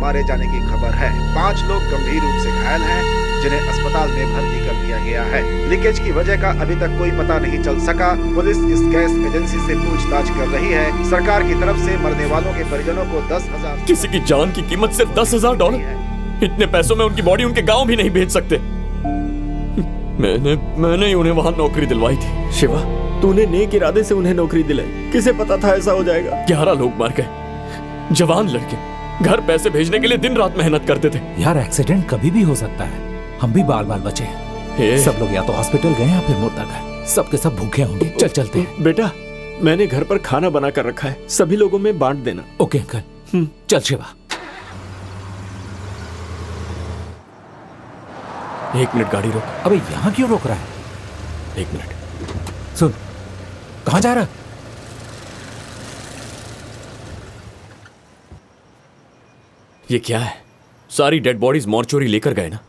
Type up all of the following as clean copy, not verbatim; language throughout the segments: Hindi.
मारे जाने की खबर है। 5 लोग गंभीर रूप से घायल हैं, जिन्हें अस्पताल में भर्ती कर दिया गया है। लीकेज की वजह का अभी तक कोई पता नहीं चल सका। पुलिस इस गैस एजेंसी से पूछताछ कर रही है। सरकार की तरफ से मरने वालों के परिजनों को 10,000। किसी की जान की कीमत सिर्फ $10,000। इतने पैसों में उनकी बॉडी उनके गांव भी नहीं भेज सकते। मैंने ही उन्हें वहां नौकरी दिलवाई थी। शिवा, तूने नेक इरादे से उन्हें नौकरी दिलाई। किसे पता था ऐसा हो जाएगा। 11 लोग मर गए। जवान लड़के घर पैसे भेजने के लिए दिन रात मेहनत करते थे। यार, एक्सीडेंट कभी भी हो सकता है। हम भी बाल बाल बचे हैं। सब लोग या तो हॉस्पिटल गए या फिर मुर्दा घर। सबके सब भूखे होंगे। चल चलते हैं। बेटा, मैंने घर पर खाना बना कर रखा है, सभी लोगों में बांट देना। Okay uncle. चल शिवा। 1 मिनट गाड़ी रोक। अबे यहाँ क्यों रोक रहा है? 1 मिनट। सुन, कहाँ जा रहा? ये क्या है? सारी डेड बॉडीज मॉर्चुरी लेकर गए ना,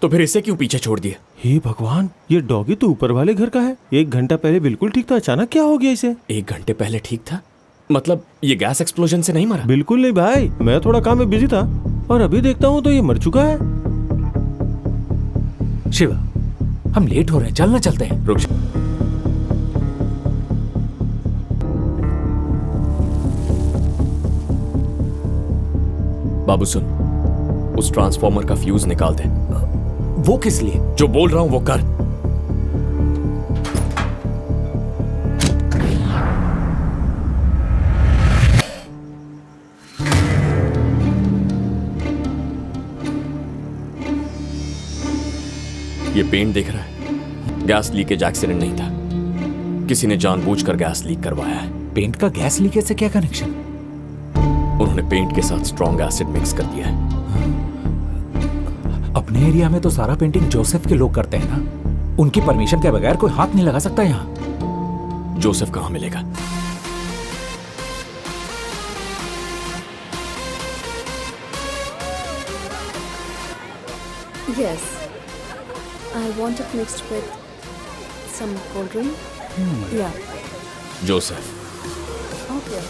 तो फिर इसे क्यों पीछे छोड़ दिया? हे भगवान, ये डॉगी तो ऊपर वाले घर का है। 1 घंटा पहले बिल्कुल ठीक था, अचानक क्या हो गया इसे? 1 घंटे पहले ठीक था? मतलब ये गैस एक्सप्लोजन से नहीं मरा? बिल्कुल नहीं भाई, मैं थोड़ा काम में बिजी था और अभी देखता हूँ तो ये मर चुका है। शिवा, हम लेट हो रहे हैं, चलना चलते हैं। रुक। बाबू सुन, उस ट्रांसफॉर्मर का फ्यूज निकाल दे। वो किस लिए? जो बोल रहा हूं वो कर। ये पेंट दिख रहा है? गैस लीकेज एक्सीडेंट नहीं था, किसी ने जानबूझकर गैस लीक करवाया है। पेंट का गैस लीकेज से क्या कनेक्शन? उन्होंने पेंट के साथ स्ट्रॉन्ग एसिड मिक्स कर दिया है। अपने एरिया में तो सारा पेंटिंग जोसेफ के लोग करते हैं ना, उनकी परमिशन के बगैर कोई हाथ नहीं लगा सकता यहाँ। जोसेफ कहाँ मिलेगा? Yes, I want it mixed with some cold drink. Yeah. Joseph. Okay.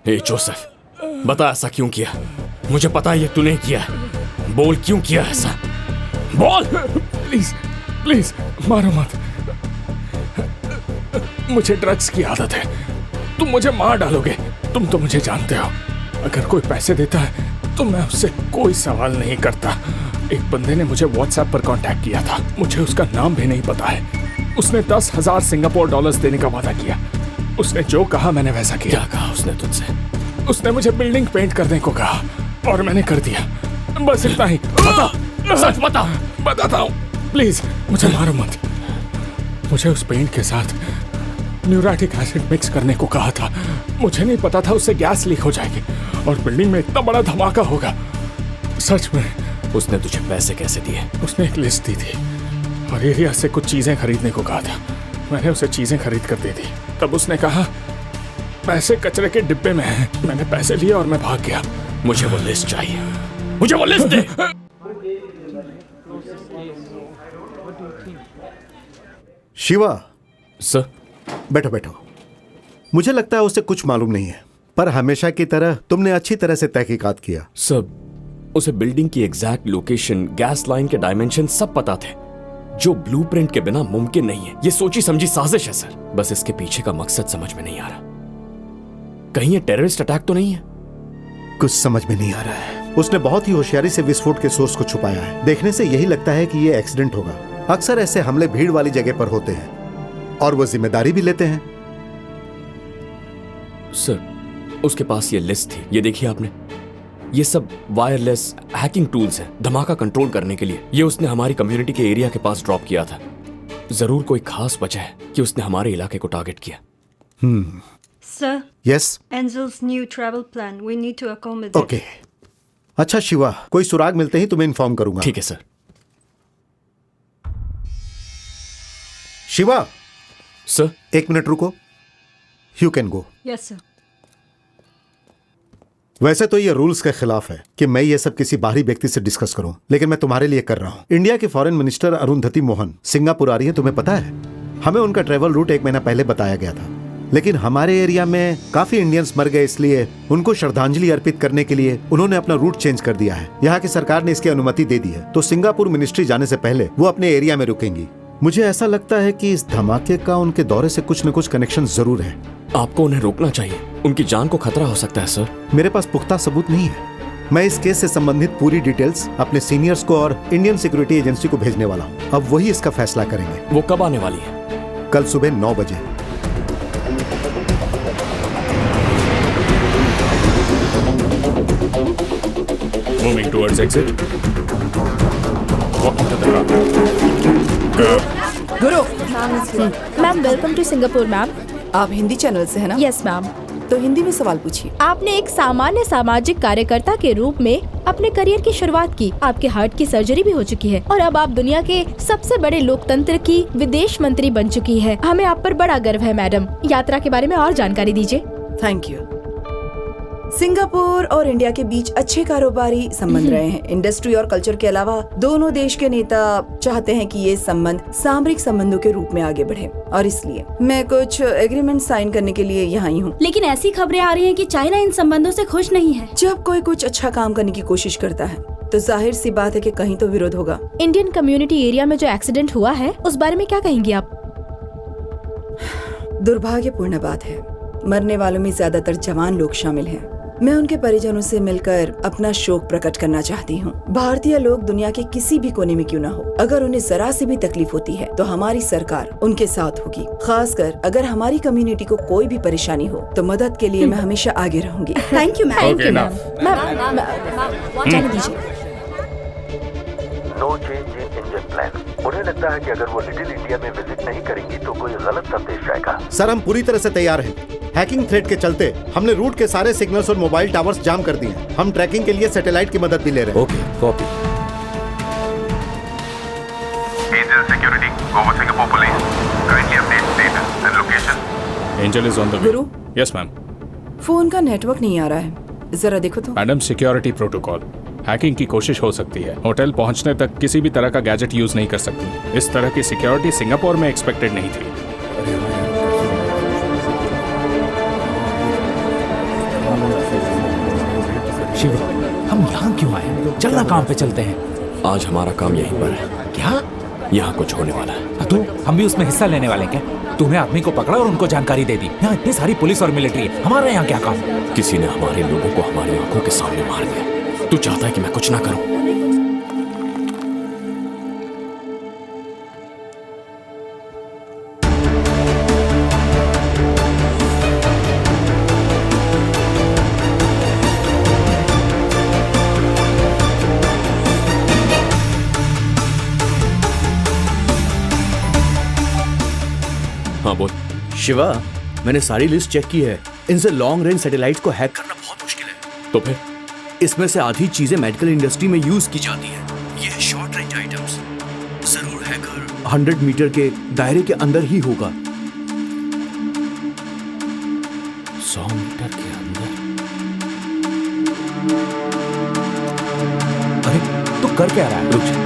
Hey Joseph, बता ऐसा क्यों किया? मुझे पता है ये तूने किया है। बोल क्यों किया ऐसा? बोल। प्लीज प्लीज मारो मत। मुझे ड्रग्स की आदत है। तुम मुझे मार डालोगे। तुम तो मुझे जानते हो, अगर कोई पैसे देता है तो मैं उससे कोई सवाल नहीं करता। एक बंदे ने मुझे व्हाट्सएप पर कांटेक्ट किया था, मुझे उसका नाम भी नहीं पता है। उसने 10,000 सिंगापुर डॉलर्स देने का वादा किया। उसने जो कहा मैंने वैसा किया। क्या कहा उसने तुझसे? उसने मुझे बिल्डिंग पेंट करने को कहा और मैंने कर दिया। बस इतना ही। बता, सच बता। बताता हूँ, प्लीज मुझे मारो मत। मुझे उस पेंट के साथ न्यूराटिक एसिड मिक्स करने को कहा था। मुझे नहीं पता था उससे गैस लीक हो जाएगी और बिल्डिंग में इतना बड़ा धमाका होगा। सच में। उसने तुझे पैसे कैसे दिए? उसने एक लिस्ट दी थी और एरिया से कुछ चीजें खरीदने को कहा था। मैंने उसे चीजें खरीद कर दे दी। तब उसने कहा पैसे कचरे के डिब्बे में हैं। मैंने पैसे लिए और मैं भाग गया। मुझे वो लिस्ट चाहिए, मुझे वो लिस्ट दे। शिवा। सर। बैठो बैठो। मुझे लगता है उसे कुछ मालूम नहीं है, पर हमेशा की तरह तुमने अच्छी तरह से तहकीकात किया। सर, उसे बिल्डिंग की एग्जैक्ट लोकेशन, गैस लाइन के डायमेंशन सब पता थे, जो ब्लूप्रिंट के बिना मुमकिन नहीं है। ये सोची समझी साजिश है सर। बस इसके पीछे का मकसद समझ में नहीं आ रहा। कहीं ये टेररिस्ट अटैक तो नहीं है? कुछ समझ में नहीं आ रहा है। उसने बहुत ही होशियारी से विस्फोट के सोर्स को छुपाया है। देखने से यही लगता है कि ये एक्सीडेंट होगा। अक्सर ऐसे हमले भीड़ वाली जगह पर होते हैं और वो जिम्मेदारी भी लेते हैं। सर, उसके पास ये लिस्ट थी, ये देखिए आपने। ये सब वायरलेस हैकिंग टूल्स हैं धमाका कंट्रोल करने के लिए। ये उसने हमारी कम्युनिटी के एरिया के पास ड्रॉप किया था। जरूर कोई खास वजह है कि उसने हमारे इलाके को टारगेट किया। Sir, yes Angel's new travel plan. We need to accommodate. Okay. अच्छा शिवा, कोई सुराग मिलते ही तुम्हें इन्फॉर्म करूंगा। ठीक है सर। शिवा, सर, 1 मिनट रुको। You can go. Yes, sir. वैसे तो ये रूल्स के खिलाफ है कि मैं ये सब किसी बाहरी व्यक्ति से डिस्कस करूं, लेकिन मैं तुम्हारे लिए कर रहा हूं। इंडिया की foreign minister Arundhati Mohan Singapore आ रही है, तुम्हें पता है? हमें उनका ट्रेवल रूट 1 महीना पहले बताया गया था, लेकिन हमारे एरिया में काफी इंडियंस मर गए, इसलिए उनको श्रद्धांजलि अर्पित करने के लिए उन्होंने अपना रूट चेंज कर दिया है। यहाँ की सरकार ने इसकी अनुमति दे दी है, तो सिंगापुर मिनिस्ट्री जाने से पहले वो अपने एरिया में रुकेंगी। मुझे ऐसा लगता है कि इस धमाके का उनके दौरे से कुछ न कुछ कनेक्शन जरूर है। आपको उन्हें रोकना चाहिए, उनकी जान को खतरा हो सकता है सर। मेरे पास पुख्ता सबूत नहीं है। मैं इस केस से संबंधित पूरी डिटेल्स अपने सीनियर्स को और इंडियन सिक्योरिटी एजेंसी को भेजने वाला हूँ। अब वही इसका फैसला करेंगे। वो कब आने वाली है? कल सुबह 9 बजे। Moving towards exit. Walking to the car. गुरु, ma'am welcome to Singapore ma'am. आप हिंदी चैनल से है ना? Yes ma'am. तो हिंदी में सवाल पूछिए। आपने एक सामान्य सामाजिक कार्यकर्ता के रूप में अपने करियर की शुरुआत की, आपके हार्ट की सर्जरी भी हो चुकी है और अब आप दुनिया के सबसे बड़े लोकतंत्र की विदेश मंत्री बन चुकी है। हमें आप पर बड़ा गर्व है मैडम। यात्रा के बारे में और जानकारी दीजिए। Thank you. सिंगापुर और इंडिया के बीच अच्छे कारोबारी संबंध रहे हैं। इंडस्ट्री और कल्चर के अलावा दोनों देश के नेता चाहते हैं कि ये संबंध सामरिक संबंधों के रूप में आगे बढ़े, और इसलिए मैं कुछ एग्रीमेंट साइन करने के लिए यहाँ ही हूँ। लेकिन ऐसी खबरें आ रही हैं कि चाइना इन संबंधों से खुश नहीं है। जब कोई कुछ अच्छा काम करने की कोशिश करता है तो जाहिर सी बात है कि कहीं तो विरोध होगा। इंडियन कम्युनिटी एरिया में जो एक्सीडेंट हुआ है उस बारे में क्या कहेंगी आप? दुर्भाग्यपूर्ण बात है, मरने वालों में ज्यादातर जवान लोग शामिल हैं। मैं उनके परिजनों से मिलकर अपना शोक प्रकट करना चाहती हूँ। भारतीय लोग दुनिया के किसी भी कोने में क्यों न हो, अगर उन्हें जरा सी भी तकलीफ होती है तो हमारी सरकार उनके साथ होगी। खासकर अगर हमारी कम्युनिटी को कोई भी परेशानी हो तो मदद के लिए मैं हमेशा आगे रहूंगी। Thank you ma'am. Okay, enough. जाने दीजिए। No change in engine plan. उन्हें लगता है कि अगर वो लिटिल इंडिया में विजिट नहीं करेंगी तो कोई गलत संदेश जाएगा। सर, हम पूरी तरह से तैयार हैं। हैकिंग थ्रेट के चलते हमने रूट के सारे सिग्नल्स और मोबाइल टावर्स जाम कर दिए हैं। हम ट्रैकिंग के लिए सैटेलाइट की मदद भी ले रहे हैं। Okay, copy. Angel security, over Singapore police, kindly update status and location. Angel is on the way. Guru? Yes, ma'am. Phone का नेटवर्क नहीं आ रहा है, जरा देखो तो। Madam, security protocol. हैकिंग की कोशिश हो सकती है। होटल पहुंचने तक किसी भी तरह का गैजेट यूज नहीं कर सकती। इस तरह की सिक्योरिटी सिंगापुर में एक्सपेक्टेड नहीं थी। शिवा, हम यहाँ क्यों आए? चलना काम पे चलते हैं। आज हमारा काम यहीं पर है। क्या? यहाँ कुछ होने वाला है। तो हम भी उसमें हिस्सा लेने वाले हैं क्या? तूने आदमी को पकड़ा और उनको जानकारी दे दी। यहाँ इतनी सारी पुलिस और मिलिट्री है, हमारा यहाँ क्या काम? किसी ने हमारे लोगों को हमारी आंखों के सामने मार दिया। तू चाहता है कि मैं कुछ ना करूं? हाँ बोल। शिवा, मैंने सारी लिस्ट चेक की है। इनसे लॉन्ग रेंज सैटेलाइट्स को हैक करना बहुत मुश्किल है। तो फिर इसमें से आधी चीजें मेडिकल इंडस्ट्री में यूज की जाती हैं। ये शॉर्ट रेंज आइटम्स जरूर हैकर 100 मीटर के दायरे के अंदर ही होगा। 100 मीटर के अंदर? अरे तू कर क्या रहा है? रुक जा।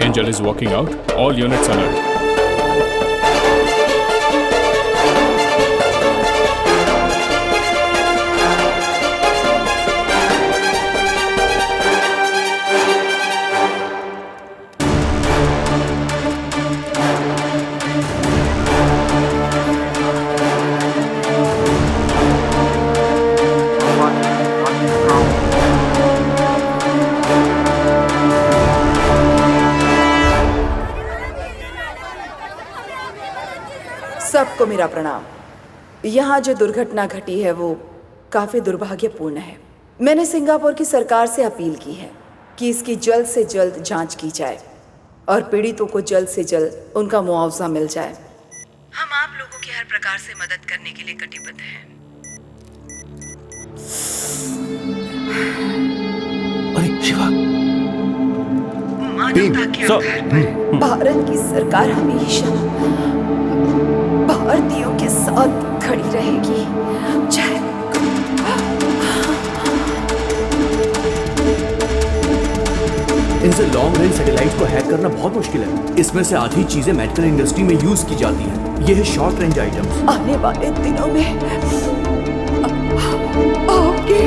Angel is walking out. All units alert. सबको मेरा प्रणाम। यहाँ जो दुर्घटना घटी है वो काफी दुर्भाग्यपूर्ण है। मैंने सिंगापुर की सरकार से अपील की है कि इसकी जल्द से जल्द जांच की जाए और पीड़ितों को जल्द से जल्द उनका मुआवजा मिल जाए। हम आप लोगों की हर प्रकार से मदद करने के लिए कटिबद्ध हैं। अरे शिवा, मानवता के आधार पर भारत की सरकार हमेशा भारतीयों के साथ खड़ी रहेगी। जय। इनसे लॉन्ग रेंज सैटेलाइट को हैक करना बहुत मुश्किल है। इसमें से आधी चीजें मेडिकल इंडस्ट्री में यूज की जाती हैं। ये है शॉर्ट रेंज आइटम्स। आने वाले दिनों में आपके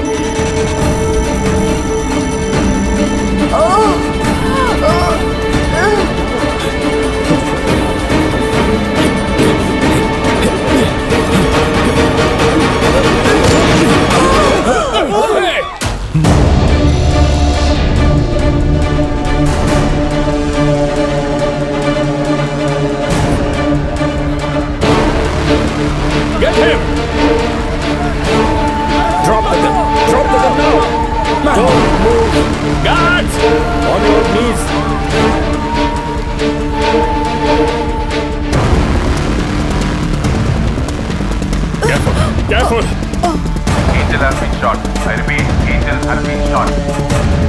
Get him! Drop the gun! Drop the gun now! Don't move! Guards! On your knees! Careful! Careful! Angel has been shot. I repeat, Angel has been shot.